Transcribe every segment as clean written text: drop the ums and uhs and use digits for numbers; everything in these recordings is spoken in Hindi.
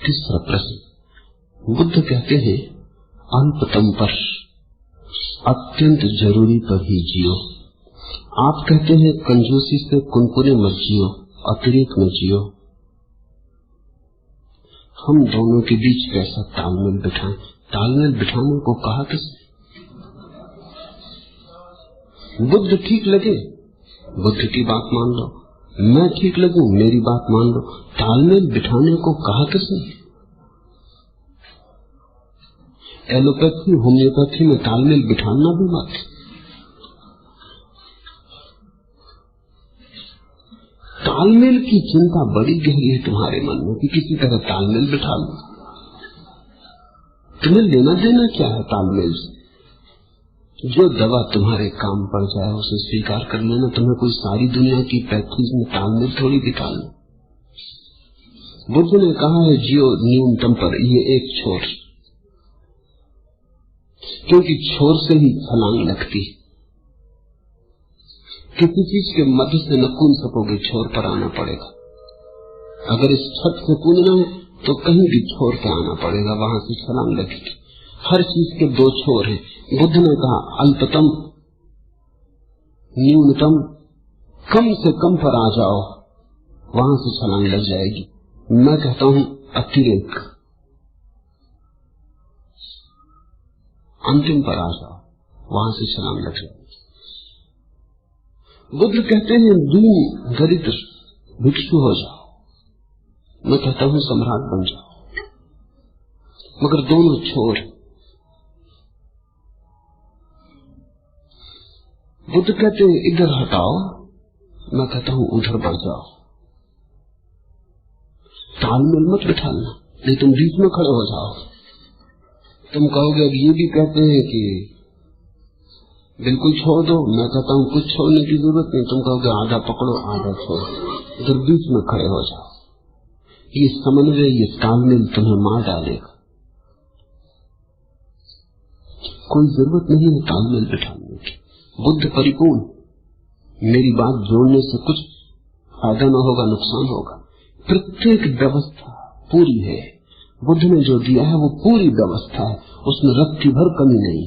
तीसरा प्रश्न, बुद्ध कहते हैं अल्पतम पर, अत्यंत जरूरी पर ही जियो। आप कहते हैं कंजूसी से कुनकुने मत जियो, अतिरिक्त में जियो। हम दोनों के बीच कैसा तालमेल बिठाएं? तालमेल बिठाने को कहा किसने? बुद्ध ठीक लगे, बुद्ध की बात मान लो, मैं ठीक लगूं, मेरी बात मान लो। तालमेल बिठाने को कहा किसने? एलोपैथी होम्योपैथी में तालमेल बिठाना भी मत। तालमेल की चिंता बड़ी गहरी है तुम्हारे मन में कि किसी तरह तालमेल बिठा लो। तुम्हें लेना देना क्या है तालमेल से? जो दवा तुम्हारे काम पड़ जाए उसे स्वीकार कर लेना। तुम्हें कोई सारी दुनिया की पैथीज में तालमेल थोड़ी बिठा लो। बुद्ध ने कहा है जियो न्यूनतम पर, ये एक छोर, क्योंकि छोर से ही छलांग लगती। किसी चीज के मध्य से न कूद सकोगे, छोर पर आना पड़ेगा। अगर इस छत से कूदना है तो कहीं भी छोर पे आना पड़ेगा, वहां से छलांग लगेगी। हर चीज के दो छोर हैं। बुद्ध ने कहा अल्पतम, न्यूनतम, कम से कम पर आ जाओ, वहां से छलांग लग जाएगी। मैं कहता हूं अतिरेक, अंतिम पर आ जाओ, वहां से छलांग लग जाएगी। बुद्ध कहते हैं दीन दरिद्र भिक्षु हो जाओ, मैं कहता हूं सम्राट बन जाओ। मगर दोनों छोर। बुद्ध कहते हैं इधर हटाओ, मैं कहता हूं उधर बढ़ जाओ। तालमेल मत बिठाना, नहीं तुम बीच में खड़े हो जाओ। तुम कहोगे अब ये भी कहते हैं कि बिल्कुल छोड़ दो, मैं कहता हूं कुछ छोड़ने की जरूरत नहीं। तुम कहोगे आधा पकड़ो आधा छोड़ो, इधर बीच में खड़े हो जाओ। ये समन्वय, ये तालमेल तुम्हें मार डालेगा। कोई जरूरत नहीं है तालमेल बिठाने की। बुद्ध परिपूर्ण, मेरी बात जोड़ने से कुछ फायदा न होगा, नुकसान होगा। प्रत्येक व्यवस्था पूरी है। बुद्ध ने जो दिया है वो पूरी व्यवस्था है, उसमें रत्ती भर कमी नहीं।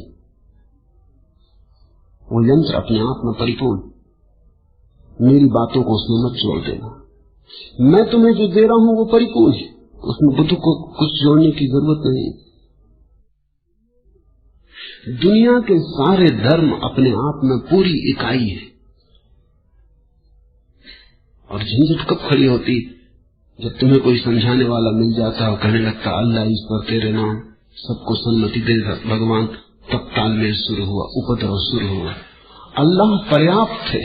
वो यंत्र अपने आप में परिपूर्ण। मेरी बातों को उसमें मत जोड़ देना। मैं तुम्हें जो दे रहा हूं वो परिपूर्ण है, उसमें बुद्ध को कुछ जोड़ने की जरूरत नहीं। दुनिया के सारे धर्म अपने आप में पूरी इकाई है। और झंझट कब खड़ी होती? जब तुम्हें कोई समझाने वाला मिल जाता है और कहने लगता अल्लाह ईश्वर तेरे नाम, सबको सम्मति दे भगवान, तब तालमेल शुरू हुआ, उपद्रव शुरू हुआ। अल्लाह पर्याप्त है,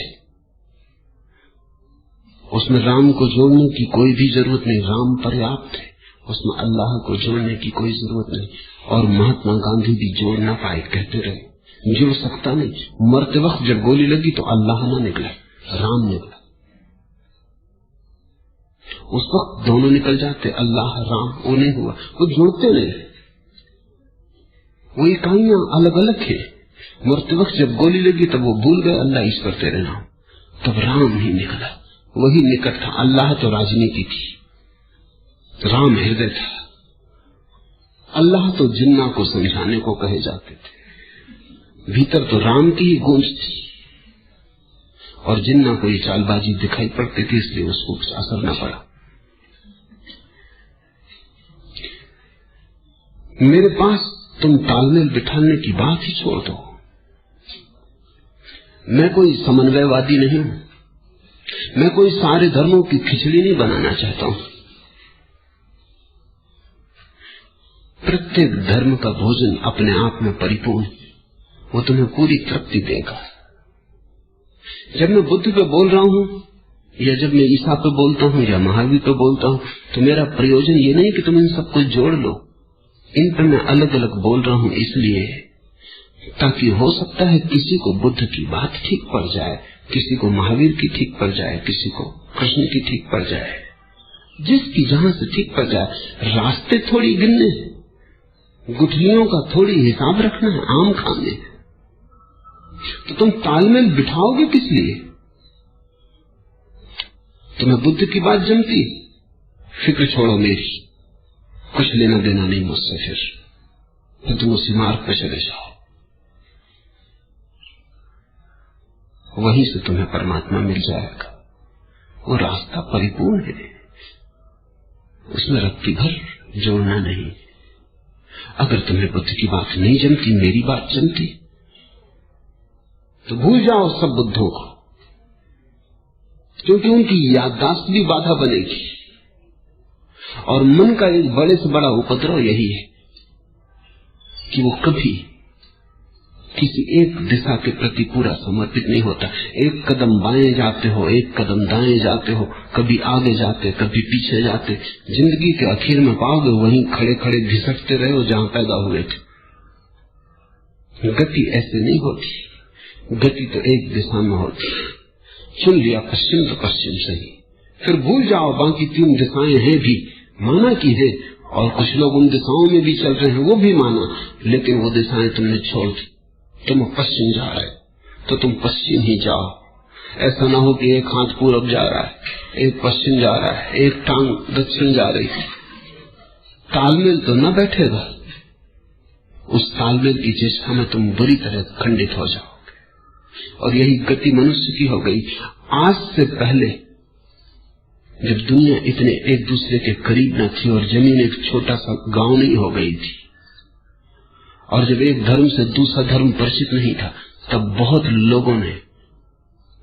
उसमें राम को जोड़ने की कोई भी जरूरत नहीं। राम पर्याप्त है, उसमें अल्लाह को जोड़ने की कोई जरूरत नहीं। और महात्मा गांधी भी जोड़ ना पाए, कहते रहे जुड़ सकता नहीं। मरते वक्त जब गोली लगी तो अल्लाह ना निकला, राम निकला। उस वक्त दोनों निकल जाते, अल्लाह राम, वो नहीं हुआ। वो जुड़ते नहीं, वो इकाइयां अलग अलग है। मरते वक्त जब गोली लगी तब वो भूल गए अल्लाह ईश्वर तेरे नाम, तब राम ही निकला। वही निकट था। अल्लाह तो राजनीति थी, राम हृदय था। अल्लाह तो जिन्ना को समझाने को कहे जाते थे, भीतर तो राम की ही गूंज थी। और जिन्ना को ये चालबाजी दिखाई पड़ती थी, इसलिए उसको असर न पड़ा। मेरे पास तुम तालमेल बिठाने की बात ही छोड़ दो। मैं कोई समन्वयवादी नहीं हूं, मैं कोई सारे धर्मों की खिचड़ी नहीं बनाना चाहता हूं। प्रत्येक धर्म का भोजन अपने आप में परिपूर्ण, वो तुम्हें पूरी तृप्ति देगा। जब मैं बुद्ध पे बोल रहा हूं या जब मैं ईसा पे बोलता हूं या महावीर पे बोलता हूं, तो मेरा प्रयोजन ये नहीं कि तुम इन सबको जोड़ लो। इन पर मैं अलग अलग बोल रहा हूं इसलिए ताकि हो सकता है किसी को बुद्ध की बात ठीक पड़ जाए, किसी को महावीर की ठीक पड़ जाए, किसी को कृष्ण की ठीक पड़ जाए, जिसकी जहां से ठीक पड़ जाए। रास्ते थोड़ी गिनने हैं, गुठलियों का थोड़ी हिसाब रखना है, आम खाने। तो तुम तालमेल बिठाओगे किस लिए? तुम्हें बुद्ध की बात जमती, फिक्र छोड़ो मेरी, कुछ लेना देना नहीं मुझसे, फिर तुम उसी मार्ग पे चले जाओ, वहीं से तुम्हें परमात्मा मिल जाएगा। वो रास्ता परिपूर्ण है, उसमें रत्ती भर जोड़ना नहीं। अगर तुम्हें बुद्ध की बात नहीं जमती, मेरी बात जमती, तो भूल जाओ सब बुद्धों को, क्योंकि उनकी याददाश्त भी बाधा बनेगी। और मन का एक बड़े से बड़ा उपद्रव यही है कि वो कभी किसी एक दिशा के प्रति पूरा समर्पित नहीं होता। एक कदम बाएं जाते हो, एक कदम दाएं जाते हो, कभी आगे जाते, कभी पीछे जाते, जिंदगी के आखिर में पाओगे वहीं खड़े खड़े घिसटते रहे हो जहां पैदा हुए थे। गति ऐसे नहीं होती, गति तो एक दिशा में होती है। चुन लिया पश्चिम तो पश्चिम से ही, फिर भूल जाओ बाकी 3 दिशाएं हैं भी, माना की है, और कुछ लोग उन दिशाओं में भी चल रहे हैं, वो भी माना, लेकिन वो दिशाएं तुमने छोड़ दी। तुम पश्चिम जा रहे तो तुम पश्चिम ही जाओ। ऐसा ना हो कि एक हाथ पूरब जा रहा है, एक पश्चिम जा रहा है, एक टांग दक्षिण जा रही है। तालमेल तो न बैठेगा, उस तालमेल की चेष्टा में तुम बुरी तरह खंडित हो जाओगे। और यही गति मनुष्य की हो गई। आज से पहले जब दुनिया इतने एक दूसरे के करीब न थी और जमीन एक छोटा सा गांव नहीं हो गई थी, और जब एक धर्म से दूसरा धर्म परिचित नहीं था, तब बहुत लोगों ने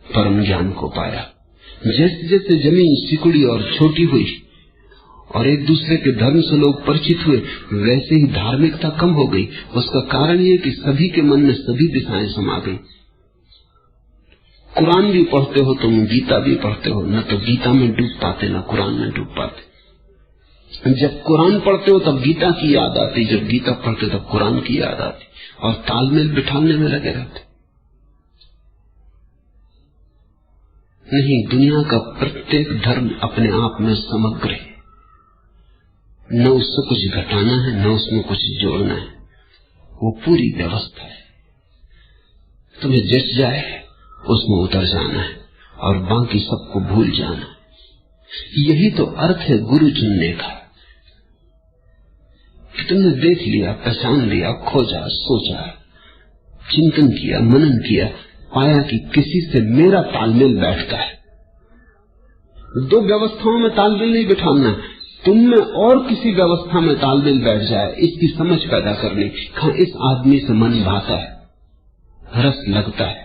परम ज्ञान को पाया। जैसे जैसे जमीन सिकुड़ी और छोटी हुई और एक दूसरे के धर्म से लोग परिचित हुए, वैसे ही धार्मिकता कम हो गई। उसका कारण ये कि सभी के मन में सभी दिशाएं समा गई। कुरान भी पढ़ते हो तुम, गीता भी पढ़ते हो, न तो गीता में डूब पाते न कुरान में डूब पाते। जब कुरान पढ़ते हो तब गीता की याद आती, जब गीता पढ़ते तब कुरान की याद आती, और तालमेल बिठाने में लगे रहते। नहीं, दुनिया का प्रत्येक धर्म अपने आप में समग्र है, न उससे कुछ घटाना है न उसमें कुछ जोड़ना है। वो पूरी व्यवस्था है, तुम्हें जच जाए उसमें उतर जाना है और बाकी सबको भूल जाना है। यही तो अर्थ है गुरु चुनने का, कि तुमने देख लिया, पहचान लिया, खोजा, सोचा, चिंतन किया, मनन किया, पाया कि किसी से मेरा तालमेल बैठता है। 2 व्यवस्थाओं में तालमेल नहीं बिठाना, तुम में और किसी व्यवस्था में तालमेल बैठ जाए, इसकी समझ पैदा करनी। हाँ, इस आदमी से मन भाता है, रस लगता है,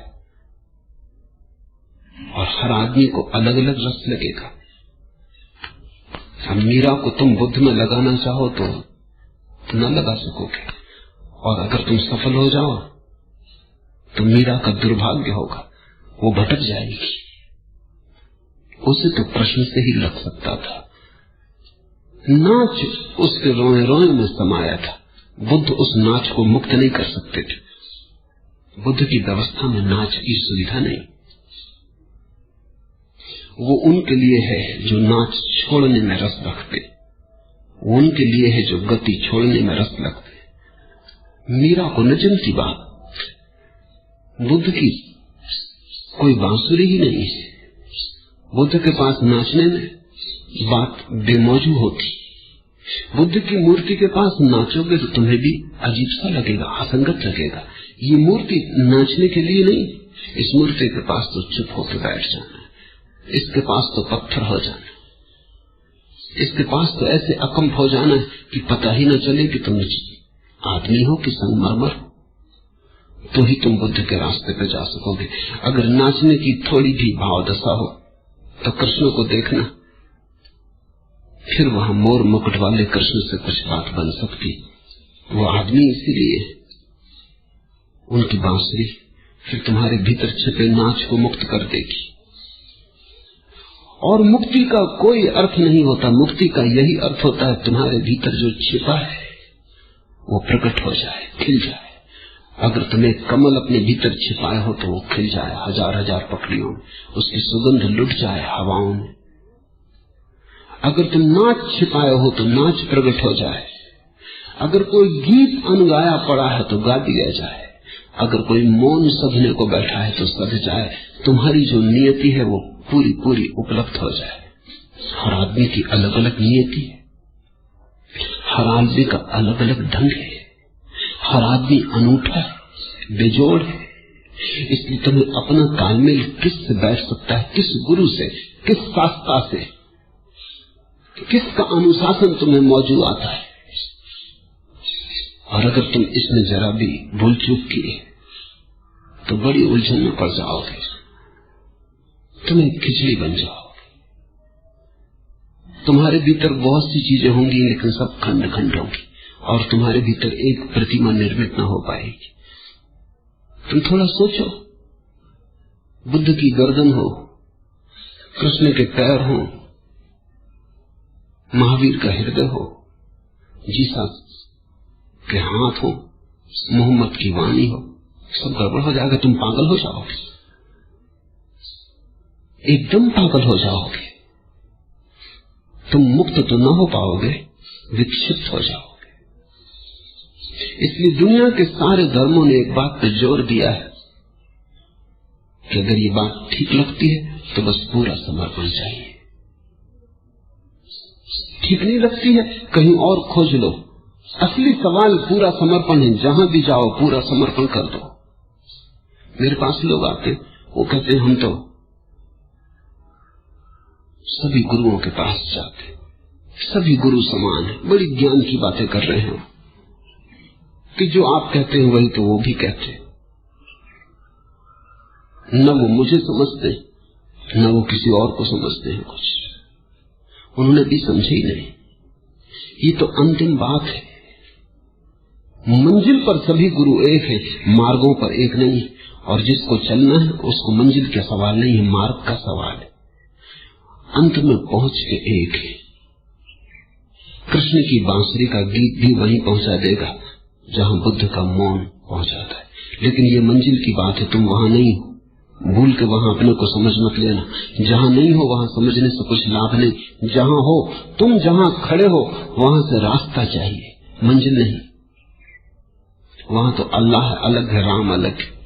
और हर आदमी को अलग अलग रस लगेगा। अब मीरा को तुम बुद्ध में लगाना चाहो तो न लगा सकोगे, और अगर तुम सफल हो जाओ तो मीरा का दुर्भाग्य होगा, वो भटक जाएगी। उसे तो प्रश्न से ही लग सकता था, नाच उसके रोए रोए में समाया था। बुद्ध उस नाच को मुक्त नहीं कर सकते थे, बुद्ध की व्यवस्था में नाच की सुविधा नहीं। वो उनके लिए है जो नाच छोड़ने में रस रखते, वो उनके लिए है जो गति छोड़ने में रस लगते। मीरा को न जमती बात, बुद्ध की कोई बांसुरी ही नहीं है, बुद्ध के पास नाचने में बात बेमौजू होती। बुद्ध की मूर्ति के पास नाचोगे तो तुम्हें भी अजीब सा लगेगा, असंगत लगेगा। ये मूर्ति नाचने के लिए नहीं, इस मूर्ति के पास तो चुप होकर बैठ जाना, इसके पास तो पत्थर हो जाना, इसके पास तो ऐसे अकंप हो जाना कि पता ही न चले कि तुम आदमी हो कि संगमरमर हो। तो ही तुम बुद्ध के रास्ते पे जा सकोगे। अगर नाचने की थोड़ी भी भाव दशा हो तो कृष्ण को देखना, फिर वहां मोर मुकुट वाले कृष्ण से कुछ बात बन सकती। वो आदमी इसीलिए, उनकी बांसुरी फिर तुम्हारे भीतर छिपे नाच को मुक्त कर देगी। और मुक्ति का कोई अर्थ नहीं होता, मुक्ति का यही अर्थ होता है तुम्हारे भीतर जो छिपा है वो प्रकट हो जाए, खिल जाए। अगर तुम एक कमल अपने भीतर छिपाए हो तो वो खिल जाए हजार हजार पखड़ियों में, उसकी सुगंध लुट जाए हवाओं में। अगर तुम नाच छिपाए हो तो नाच प्रकट हो जाए। अगर कोई गीत अनगाया पड़ा है तो गा दिया जाए। अगर कोई मौन सधने को बैठा है तो सध जाए। तुम्हारी जो नियति है वो पूरी पूरी उपलब्ध हो जाए। हर आदमी की अलग अलग नियति है, हर आदमी का अलग अलग ढंग है, हर आदमी अनूठा है, बेजोड़ है। इसलिए तुम्हें अपना तालमेल किससे बैठ सकता है, किस गुरु से, किस शास्त्रा से, किसका अनुशासन तुम्हें मौजूद आता है। और अगर तुम इसमें जरा भी भूल चूक किए तो बड़ी उलझन में पड़ जाओगे, तुम्हें खिचड़ी बन जाओगे। तुम्हारे भीतर बहुत सी चीजें होंगी लेकिन सब खंड खंड होंगी और तुम्हारे भीतर एक प्रतिमा निर्मित न हो पाएगी। तुम थोड़ा सोचो, बुद्ध की गर्दन हो, कृष्ण के पैर हो, महावीर का हृदय हो, जीसा के हाथ हो, मोहम्मद की वाणी हो, सब गड़बड़ हो जाएगा। तुम पागल हो जाओगे, एकदम पागल हो जाओगे। तुम मुक्त तो ना हो पाओगे, विक्षिप्त हो जाओगे। इसलिए दुनिया के सारे धर्मों ने एक बात पर जोर दिया है कि अगर ये बात ठीक लगती है तो बस पूरा समर्पण चाहिए, ठीक नहीं लगती है कहीं और खोज लो। असली सवाल पूरा समर्पण है, जहां भी जाओ पूरा समर्पण कर दो। मेरे पास लोग आते, वो कहते हैं हम तो सभी गुरुओं के पास जाते, सभी गुरु समान है, बड़ी ज्ञान की बातें कर रहे हैं कि जो आप कहते हैं वही तो वो भी कहते हैं। न वो मुझे समझते न वो किसी और को समझते हैं, कुछ उन्होंने भी समझे ही नहीं। ये तो अंतिम बात है, मंजिल पर सभी गुरु एक है, मार्गों पर एक नहीं। और जिसको चलना है उसको मंजिल का सवाल नहीं है, मार्ग का सवाल है। अंत में पहुंच के एक है। कृष्ण की बांसुरी का गीत भी वहीं पहुंचा देगा जहां बुद्ध का मौन पहुंचाता है। लेकिन ये मंजिल की बात है, तुम वहां नहीं हो, भूल के वहां अपने को समझ मत लेना। जहां नहीं हो वहां समझने से कुछ लाभ नहीं। जहां हो, तुम जहां खड़े हो वहां से रास्ता चाहिए, मंजिल नहीं। वहां तो अल्लाह अलग है, राम अलग है।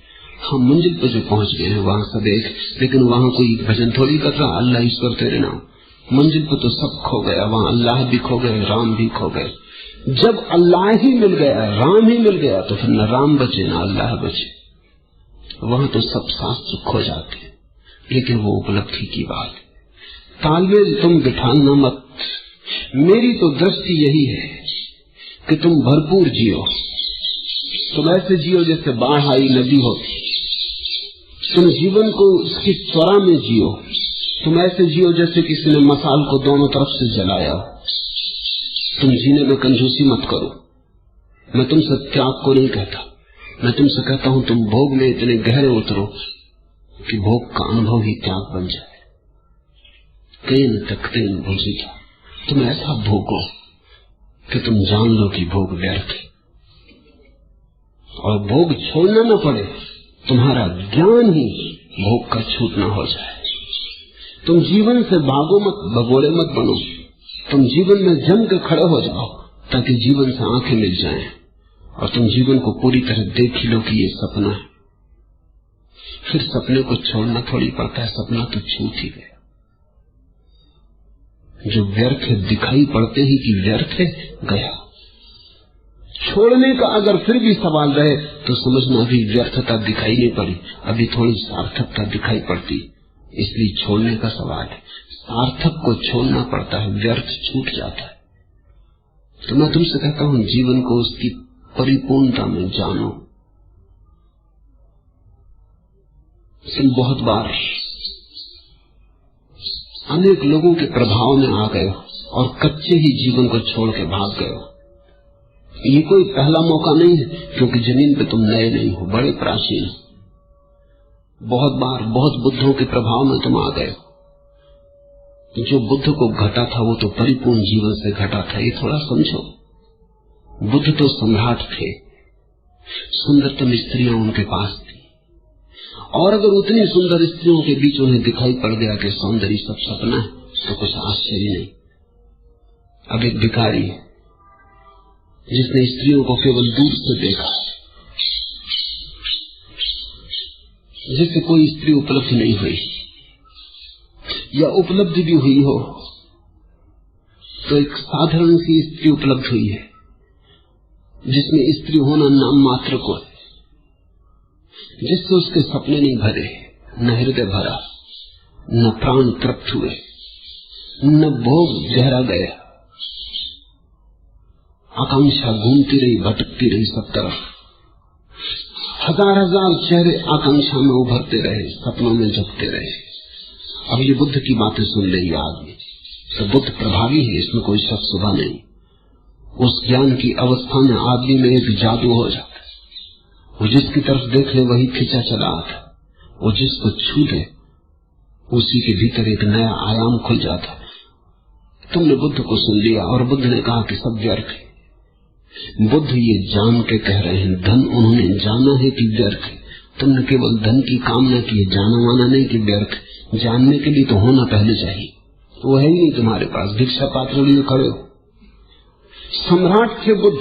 हम मंजिल पे जो पहुंच गए हैं वहां सब एक, लेकिन वहां कोई भजन थोड़ी कर रहा अल्लाह ईश्वर तेरे नाम। मंजिल पे तो सब खो गया, वहां अल्लाह भी खो गए, राम भी खो गए। जब अल्लाह ही मिल गया, राम ही मिल गया, तो फिर न राम बचे न अल्लाह बचे। वहां तो सब शास्त्र खो जाते, लेकिन वो उपलब्धि की बात है। तालमेल तुम बिठाना मत। मेरी तो दृष्टि यही है कि तुम भरपूर जियो, तुम ऐसे जियो जैसे बाढ़ आई नदी होती। तुम जीवन को उसकी त्वरा में जियो, तुम ऐसे जियो जैसे किसी ने मसाल को दोनों तरफ से जलाया। तुम जीने में कंजूसी मत करो। मैं तुमसे त्याग को नहीं कहता, मैं तुमसे कहता हूं तुम भोग में इतने गहरे उतरो कि भोग का अनुभव ही त्याग बन जाए। केन तकतेन भुजिता, तुम ऐसा भोगो कि तुम जान लो कि भोग व्यर्थ है और भोग छोड़ना न पड़े। तुम्हारा ज्ञान ही भोग का छूटना हो जाए। तुम जीवन से भागो मत, भगोड़े मत बनो। तुम जीवन में जम के खड़े हो जाओ ताकि जीवन से आंखें मिल जाएं और तुम जीवन को पूरी तरह देख ही लो कि ये सपना है। फिर सपने को छोड़ना थोड़ी पड़ता है, सपना तो छूट ही गया। जो व्यर्थ है दिखाई पड़ते ही कि व्यर्थ है, गया। छोड़ने का अगर फिर भी सवाल रहे तो समझना अभी व्यर्थता दिखाई नहीं पड़ी, अभी थोड़ी सार्थकता दिखाई पड़ती, इसलिए छोड़ने का सवाल है। सार्थक को छोड़ना पड़ता है, व्यर्थ छूट जाता है। तो मैं तुमसे कहता हूं जीवन को उसकी परिपूर्णता में जानो। तुम बहुत बार अनेक लोगों के प्रभाव में आ गए हो और कच्चे ही जीवन को छोड़ के भाग गए हो। ये कोई पहला मौका नहीं है, क्योंकि जमीन पे तुम नए नहीं हो, बड़े प्राचीन हो। बहुत बार बहुत बुद्धों के प्रभाव में तुम आ गए हो। जो बुद्ध को घटा था वो तो परिपूर्ण जीवन से घटा था, ये थोड़ा समझो। बुद्ध तो सम्राट थे, सुंदरतम स्त्रियां उनके पास थी, और अगर उतनी सुंदर स्त्रियों के बीच उन्हें दिखाई पड़ गया कि सौंदर्य सब सपना है तो कुछ आश्चर्य नहीं। अब एक भिखारी है जिसने स्त्रियों को केवल दूर से देखा, जिससे कोई स्त्री उपलब्ध नहीं हुई, या उपलब्ध भी हुई हो तो एक साधारण सी स्त्री उपलब्ध हुई है जिसमें स्त्री होना नाम मात्र को है, जिससे उसके सपने नहीं भरे, न हृदय भरा, न प्राण तृप्त हुए, न भोग गहरा गया। आकांक्षा घूमती रही, भटकती रही सब तरफ। हजार हजार चेहरे आकांक्षा में उभरते रहे, सपनों में झपकते रहे। अब ये बुद्ध की बातें सुन रही आदमी तो बुद्ध प्रभावी है, इसमें कोई शक शुबा नहीं। उस ज्ञान की अवस्था में आदमी में एक जादू हो जाता है। वो जिसकी तरफ देख ले वही खिंचा चला आता, वो जिसको छू ले उसी के भीतर एक नया आयाम खुल जाता है। तुमने बुद्ध को सुन लिया और बुद्ध ने कहा कि सब व्यर्थ है। बुद्ध ये जान के कह रहे हैं, धन उन्होंने जाना है कि व्यर्थ है। तुमने केवल धन की कामना की, जाना माना नहीं कि व्यर्थ। जानने के लिए तो होना पहले चाहिए, वो है ही नहीं तुम्हारे पास। भिक्षा पात्र लिए खड़े हो। सम्राट थे बुद्ध,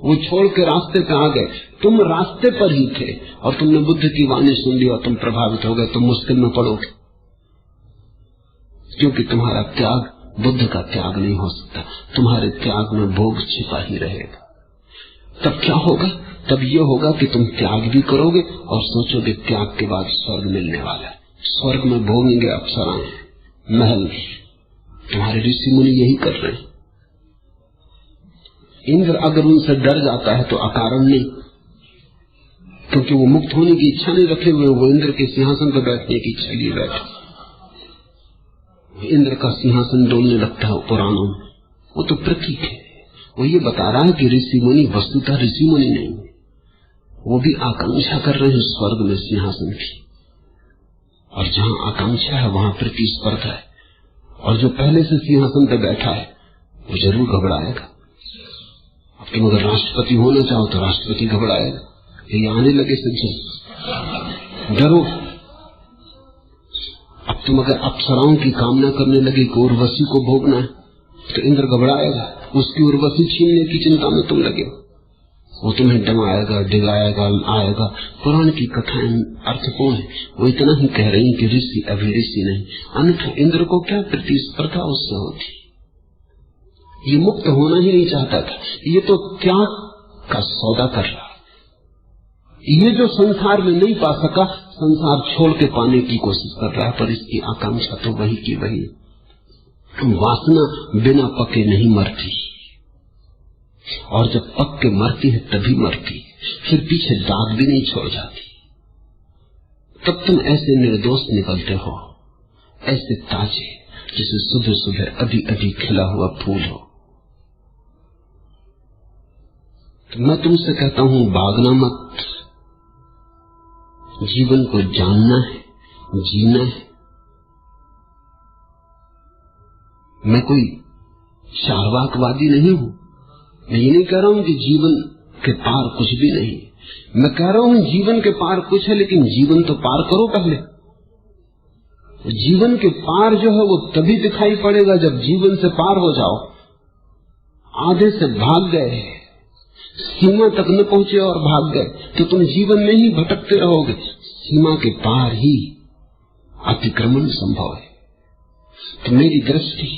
वो छोड़ के रास्ते पे आ गए, तुम रास्ते पर ही थे और तुमने बुद्ध की वाणी सुन ली और तुम प्रभावित हो गए। तुम मुश्किल में पड़ोगे क्योंकि तुम्हारा त्याग बुद्ध का त्याग नहीं हो सकता। तुम्हारे त्याग में भोग छिपा ही रहेगा। तब क्या होगा? तब ये होगा कि तुम त्याग भी करोगे और सोचोगे त्याग के बाद स्वर्ग मिलने वाला है। स्वर्ग में भोगेंगे अप्सराएं, महल। तुम्हारे ऋषि मुनि यही कर रहे हैं। इंद्र अगर उनसे डर जाता है तो अकारण नहीं, क्योंकि वो मुक्त होने की इच्छा नहीं रखे हुए, वो इंद्र के सिंहासन पर बैठने की इच्छा लिए बैठे। इंद्र का सिंहासन डोलने लगता है पुराणों में, वो तो प्रतीक है। वो ये बता रहा है कि ऋषि मुनि वस्तुतः ऋषि मुनि नहीं, वो भी आकांक्षा कर रहे हैं स्वर्ग में सिंहासन की। और जहां आकांक्षा है वहां प्रतिस्पर्धा है, और जो पहले से सिंहासन पर बैठा है वो जरूर घबराएगा। अब तुम अगर राष्ट्रपति होना चाहो तो राष्ट्रपति घबराएगा। ये आने लगे सज्जन, डरो। अब तुम अगर अप्सराओं की कामना करने लगे कि उर्वशी को भोगना है तो इंद्र घबराएगा। उसकी उर्वशी छीनने की चिंता में तुम लगे, वो तुम्हें डमाएगा, डिगाएगा, आएगा। पुराण की कथाएं अर्थपूर्ण है। वो इतना ही कह रही कि ऋषि अभी ऋषि नहीं, अन्यथा इंद्र को क्या प्रतिस्पर्धा उससे होती। ये मुक्त होना ही नहीं चाहता था, ये तो त्याग का सौदा कर रहा। ये जो संसार में नहीं पा सका, संसार छोड़ के पाने की कोशिश कर रहा है, पर इसकी आकांक्षा तो वही की वही। वासना बिना पके नहीं मरती, और जब पक के मरती है तभी मरती, फिर पीछे दाग भी नहीं छोड़ जाती। तब तुम ऐसे निर्दोष निकलते हो, ऐसे ताजे जैसे सुबह सुबह अभी अभी खिला हुआ फूल हो। तो मैं तुमसे कहता हूं, भागना मत। जीवन को जानना है, जीना है। मैं कोई चार्वाकवादी नहीं हूं। मैं ये नहीं कह रहा हूं कि जीवन के पार कुछ भी नहीं। मैं कह रहा हूं जीवन के पार कुछ है, लेकिन जीवन तो पार करो पहले। जीवन के पार जो है वो तभी दिखाई पड़ेगा जब जीवन से पार हो जाओ। आधे से भाग गए, सीमा तक न पहुंचे और भाग गए तो तुम जीवन में ही भटकते रहोगे। सीमा के पार ही अतिक्रमण संभव है। तो मेरी दृष्टि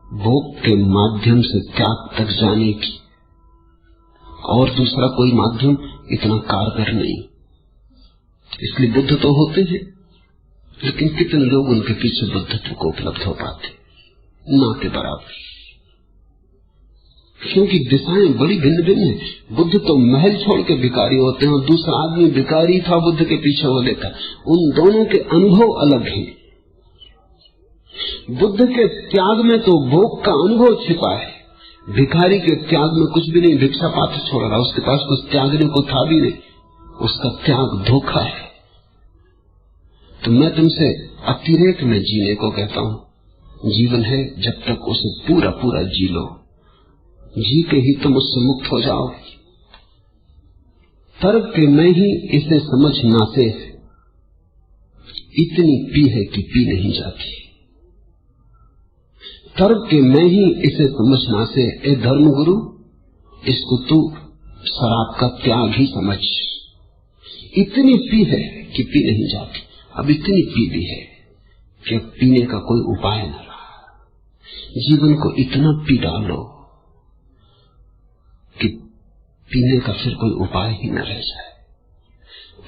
भोग के माध्यम से त्याग तक जाने की, और दूसरा कोई माध्यम इतना कारगर नहीं। इसलिए बुद्ध तो होते हैं, लेकिन कितने लोग उनके पीछे बुद्धत्व को उपलब्ध हो पाते? ना के बराबर, क्योंकि दिशाएं बड़ी भिन्न भिन्न है। बुद्ध तो महल छोड़ के भिखारी होते हैं और दूसरा आदमी भिखारी था बुद्ध के पीछे हो लेता। उन दोनों के अनुभव अलग हैं। बुद्ध के त्याग में तो भोग का अनुभव छिपा है, भिखारी के त्याग में कुछ भी नहीं। भिक्षा पात्र छोड़ रहा, उसके पास कुछ त्यागने को था भी नहीं, उसका त्याग धोखा है। तो मैं तुमसे अतिरेक में जीने को कहता हूं। जीवन है, जब तक उसे पूरा पूरा जी लो। जी के ही तुम उससे मुक्त हो जाओगे। तर्क के मैं ही इसे समझ ना से इतनी पी है कि पी नहीं जाती। तर्क के मैं ही इसे समझना से, ए धर्मगुरु, इसको तू शराब का त्याग ही समझ। इतनी पी है कि पी नहीं जाती। अब इतनी पी भी है कि अब पीने का कोई उपाय न रहा। जीवन को इतना पी डालो कि पीने का फिर कोई उपाय ही न रह जाए।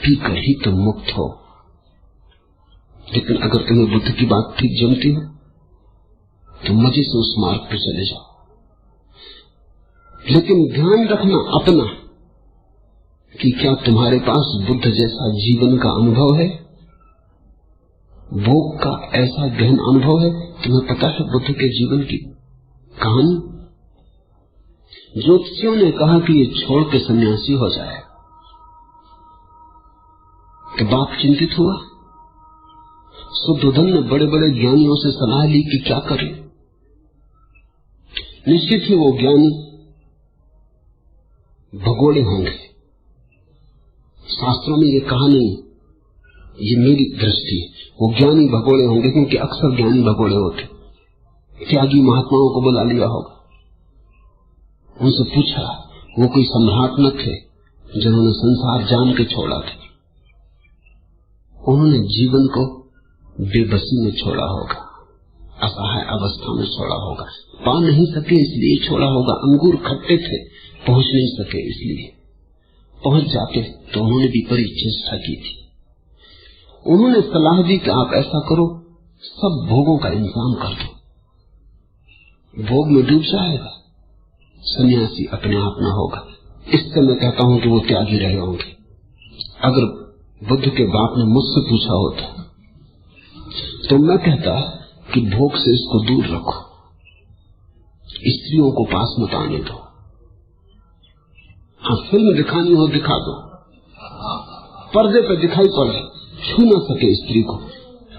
पीकर ही तुम मुक्त हो। लेकिन अगर तुम्हें बुद्ध की बात ठीक जमती हो तो मजे से उस मार्ग पर चले जाओ। लेकिन ध्यान रखना अपना कि क्या तुम्हारे पास बुद्ध जैसा जीवन का अनुभव है, भोग का ऐसा गहन अनुभव है। तुम्हें पता है बुद्ध के जीवन की कहानी? ज्योतिषियों ने कहा कि ये छोड़ के सन्यासी हो जाए तो बाप चिंतित हुआ। शुद्धोधन ने बड़े बड़े ज्ञानियों से सलाह ली कि क्या करें। निश्चित ही वो ज्ञानी भगोड़े होंगे। शास्त्रों में ये कहा नहीं, ये मेरी दृष्टि है, वो ज्ञानी भगोड़े होंगे, क्योंकि अक्सर ज्ञानी भगोड़े होते। त्यागी महात्माओं को बुला लिया होगा, उनसे पूछा, वो कोई सम्राट न थे जिन्होंने संसार जान के छोड़ा था। उन्होंने जीवन को बेबसी में छोड़ा होगा, असहाय अवस्था में छोड़ा होगा, पा नहीं सके इसलिए छोड़ा होगा। अंगूर खट्टे थे, पहुंच नहीं सके इसलिए। पहुंच जाते तो उन्होंने भी बड़ी चेष्टा की थी। उन्होंने सलाह दी कि आप ऐसा करो, सब भोगों का इंतजाम कर दो, भोग में डूब जाएगा, सन्यासी अपने आप न होगा। इससे मैं कहता हूं कि वो त्यागी रहे होंगे। अगर बुद्ध के बाप ने मुझसे पूछा होता तो मैं कहता कि भोग से इसको दूर रखो, स्त्रियों को पास मत आने दो। हाँ, फिल्म दिखानी हो दिखा दो, पर्दे पे दिखाई पड़े, छू ना सके स्त्री को,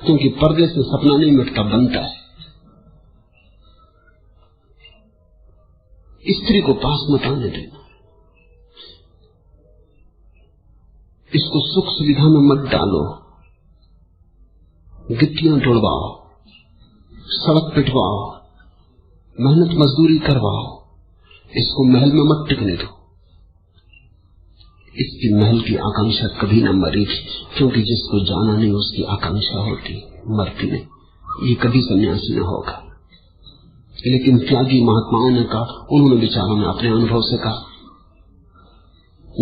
क्योंकि पर्दे से सपना नहीं मिटता, बनता है। स्त्री को पास मत आने देना, इसको सुख सुविधा में मत डालो, गिट्टियां तोड़वाओ, सड़क पिटवाओ, मेहनत मजदूरी करवाओ, इसको महल में मत टिकने दो। इसकी महल की आकांक्षा कभी न मरी थी, क्योंकि जिसको जाना नहीं उसकी आकांक्षा होती, मरती नहीं। ये कभी सन्यासी न होगा। लेकिन त्यागी महात्माओं ने कहा, उन्होंने विचारों में अपने अनुभव से कहा,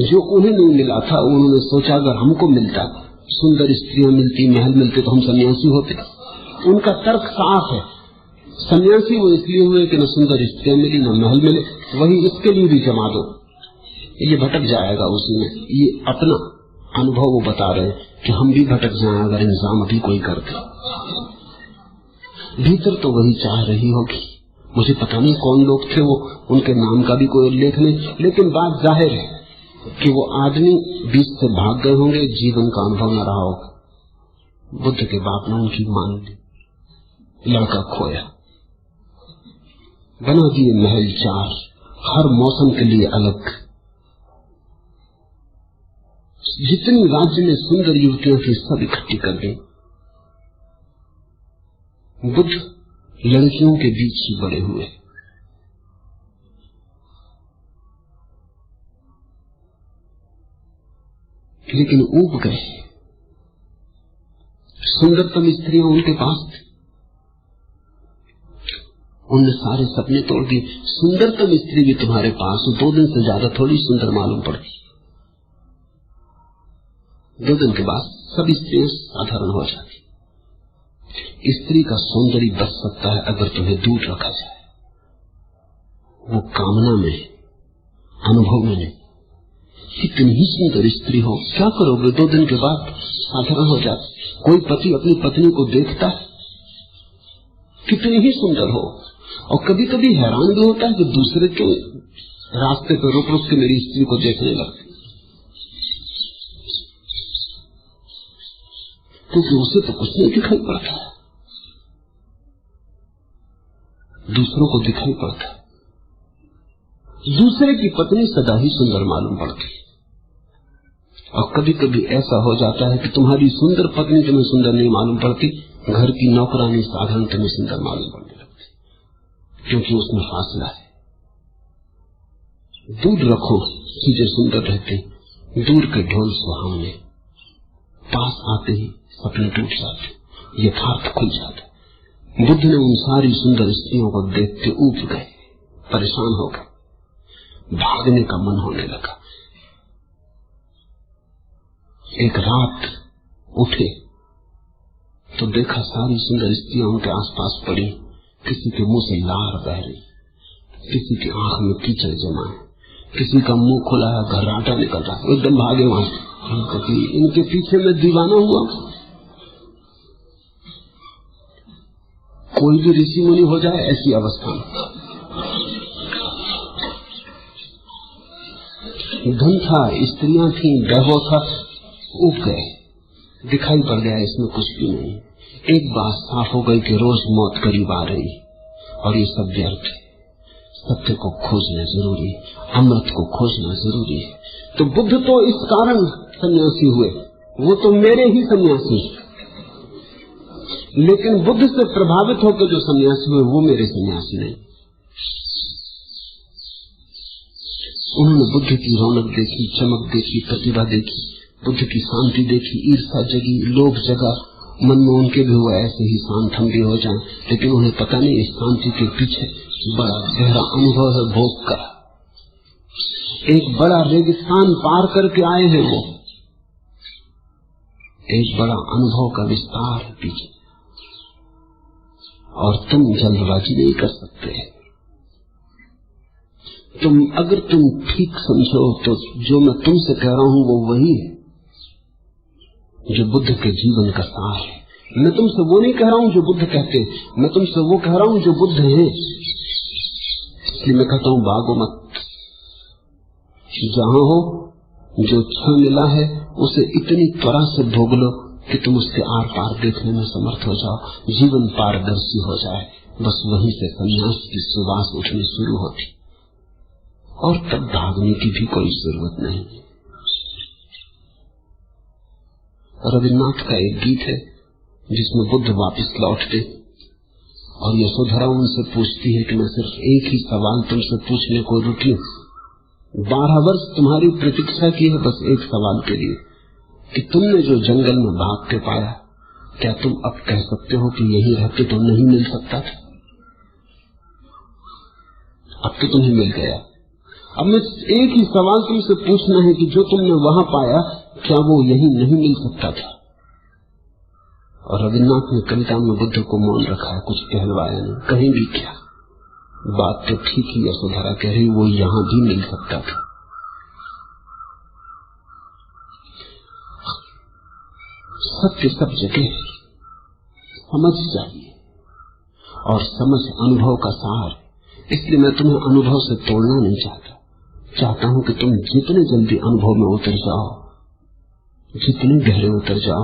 जो उन्हें नहीं मिला था उन्होंने सोचा अगर हमको मिलता, सुंदर स्त्रियां मिलती, महल मिलते, तो हम सन्यासी होते। उनका तर्क साफ है, सन्यासी वो इसलिए हुए कि न सुंदर स्त्रियां मिली न महल मिले, वही इसके लिए भी जमा दो, ये भटक जाएगा उसी में। ये अपना अनुभव वो बता रहे कि हम भी भटक जाएं अगर इंतजाम अभी कोई करते। भीतर तो वही चाह रही होगी। मुझे पता नहीं कौन लोग थे वो, उनके नाम का भी कोई उल्लेख नहीं, लेकिन बात जाहिर है कि वो आदमी बीच से भाग गए होंगे, जीवन का अनुभव न रहा होगा। बुद्ध के बाप ने उनकी मान ली, लड़का खोया, बना दिए महल 4, हर मौसम के लिए अलग। जितनी राज्य में सुंदर युवतियां थी सब इकट्ठी कर गई। बुद्ध लड़कियों के बीच ही बड़े हुए, लेकिन ऊब गए। सुंदरतम स्त्रियां उनके पास थी, उनने सारे सपने तोड़ दिए। सुंदरतम स्त्री भी तुम्हारे पास 2 दिन से ज्यादा थोड़ी सुंदर मालूम पड़ती। 2 दिन के बाद सभी स्त्रियां साधारण हो जाती। स्त्री का सौंदर्य बच सकता है अगर तुम्हें दूर रखा जाए, वो कामना में, अनुभव में नहीं। कितनी ही सुंदर स्त्री हो, क्या करोगे, 2 दिन के बाद साधारण हो जाती। कोई पति अपनी पत्नी को देखता है, कितनी ही सुंदर हो, और कभी कभी हैरान भी होता है कि दूसरे के रास्ते पर रुक रुक के मेरी स्त्री को देखने लगते, क्योंकि उसे तो कुछ नहीं दिखाई पड़ता है, दूसरों को दिखाई पड़ता है। दूसरे की पत्नी सदा ही सुंदर मालूम पड़ती, और कभी कभी ऐसा हो जाता है कि तुम्हारी सुंदर पत्नी तुम्हें सुंदर नहीं मालूम पड़ती, घर की नौकरानी साधारण तुम्हें सुंदर मालूम पड़ने लगती, क्योंकि उसमें फासला है। दूर रखो, चीजें सुंदर रहती, दूर के ढोल सुहावने, पास आते ही सपने टूट जाते, यथार्थ खुल जाता। बुद्ध ने उन सारी सुंदर स्त्रियों को देख के ऊब गए, परेशान हो गए, भागने का मन होने लगा। एक रात उठे तो देखा सारी सुंदर स्त्रियां उनके आसपास पड़ी, किसी के मुंह से लार बह रही, किसी की आंख में कीचड़ जमा है, किसी का मुंह खुला है, घर्राटा निकल रहा है, एकदम भागे वहां से। इनके पीछे में दीवाना हुआ। कोई भी ऋषि मुनि हो जाए ऐसी अवस्था में। धन था, स्त्रियां थी, वैभव था, उब गए, दिखाई पड़ गया इसमें कुछ भी नहीं। एक बात साफ हो गई कि रोज मौत करीब आ रही और ये सब व्यर्थ है। सत्य को खोजना जरूरी है, अमृत को खोजना जरूरी है। तो बुद्ध तो इस कारण सन्यासी हुए, वो तो मेरे ही सन्यासी, लेकिन बुद्ध से प्रभावित होकर जो सन्यासी हुए वो मेरे सन्यासी नहीं। उन्होंने बुद्ध की रौनक देखी, चमक देखी, प्रतिभा देखी, बुद्ध की शांति देखी, ईर्ष्या जगी, लोभ जगा मन में, उनके भी हुआ ऐसे ही शांत हम भी हो जाएं। लेकिन उन्हें पता नहीं इस शांति के पीछे बड़ा गहरा अनुभव है भोग का। एक बड़ा रेगिस्तान पार करके आए हैं वो, एक बड़ा अनुभव का विस्तार है पीछे, और तुम जल्दबाजी नहीं कर सकते। अगर तुम ठीक समझो तो जो मैं तुमसे कह रहा हूं वो वही है जो बुद्ध के जीवन का सार है। मैं तुमसे वो नहीं कह रहा हूं जो बुद्ध कहते, मैं तुमसे वो कह रहा हूं जो बुद्ध है। इसलिए मैं कहता हूं भागो मत, जहां हो जो क्षण मिला है उसे इतनी त्वरा से भोग लो कि तुम उसके आर पार देखने में समर्थ हो जाओ, जीवन पारदर्शी हो जाए। बस वहीं से संन्यास की सुवास उठनी शुरू होती, और तब भागने की भी कोई जरूरत नहीं। रविन्द्रनाथ का एक गीत है जिसमें बुद्ध वापस लौटते और यशोधरा उनसे पूछती है कि मैं सिर्फ एक ही सवाल तुमसे पूछने को रुकी हूं, 12 वर्ष तुम्हारी प्रतीक्षा की है बस एक सवाल के लिए कि तुमने जो जंगल में भाग के पाया, क्या तुम अब कह सकते हो कि यही रहते तो नहीं मिल सकता था? अब तो तुम्हें मिल गया। अब मैं एक ही सवाल तुमसे पूछना है कि जो तुमने वहां पाया क्या वो यही नहीं मिल सकता था? और रविन्द्रनाथ ने कविता में बुद्ध को मौन रखा है, कुछ कहलवाया नहीं, कहेंगी क्या? बात तो ठीक ही यशोधरा कह रही, वो यहां भी मिल सकता था। सत्य सब जगह समझ चाहिए, और समझ अनुभव का सार है। इसलिए मैं तुम्हें अनुभव से तोड़ना नहीं चाहता हूं कि तुम जितने जल्दी अनुभव में उतर जाओ, जितने गहरे उतर जाओ,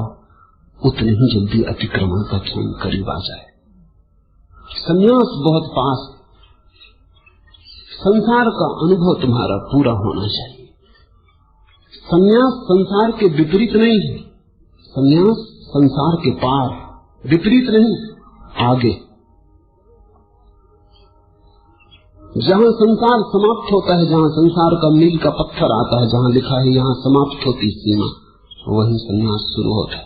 उतने ही जल्दी अतिक्रमण का क्षण करीब आ जाए। संन्यास बहुत पास, संसार का अनुभव तुम्हारा पूरा होना चाहिए। संन्यास संसार के विपरीत नहीं है, संन्यास संसार के पार, विपरीत नहीं, आगे। जहां संसार समाप्त होता है, जहां संसार का मील का पत्थर आता है, जहां लिखा है यहां समाप्त होती सीमा, वहीं संन्यास शुरू होता है।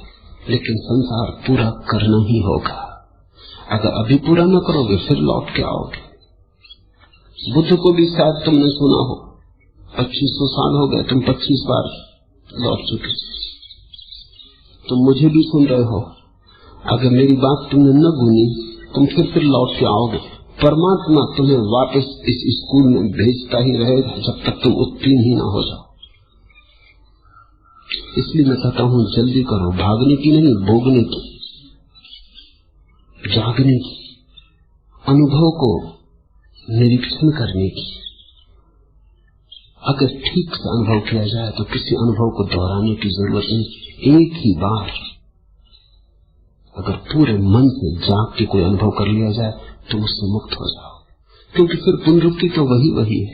लेकिन संसार पूरा करना ही होगा। अगर अभी पूरा न करोगे फिर लौट के आओगे। बुद्ध को भी शायद तुमने सुना हो, 2500 साल हो गए, तुम 25 बार लौट चुके, तुम मुझे भी सुन रहे हो। अगर मेरी बात तुमने न सुनी तुम फिर लौट के आओगे। परमात्मा तुम्हें वापस इस स्कूल में भेजता ही रहेगा जब तक तुम उत्तीर्ण ही ना हो जाओ। इसलिए मैं कहता हूं जल्दी करो, भागने की नहीं, भोगने की, जागने की, अनुभव को निरीक्षण करने की। अगर ठीक से अनुभव किया जाए तो किसी अनुभव को दोहराने की जरूरत नहीं। एक ही बार अगर पूरे मन से जाग के कोई अनुभव कर लिया जाए तो उससे मुक्त हो जाओ, क्योंकि फिर पुनरुक्ति तो वही है।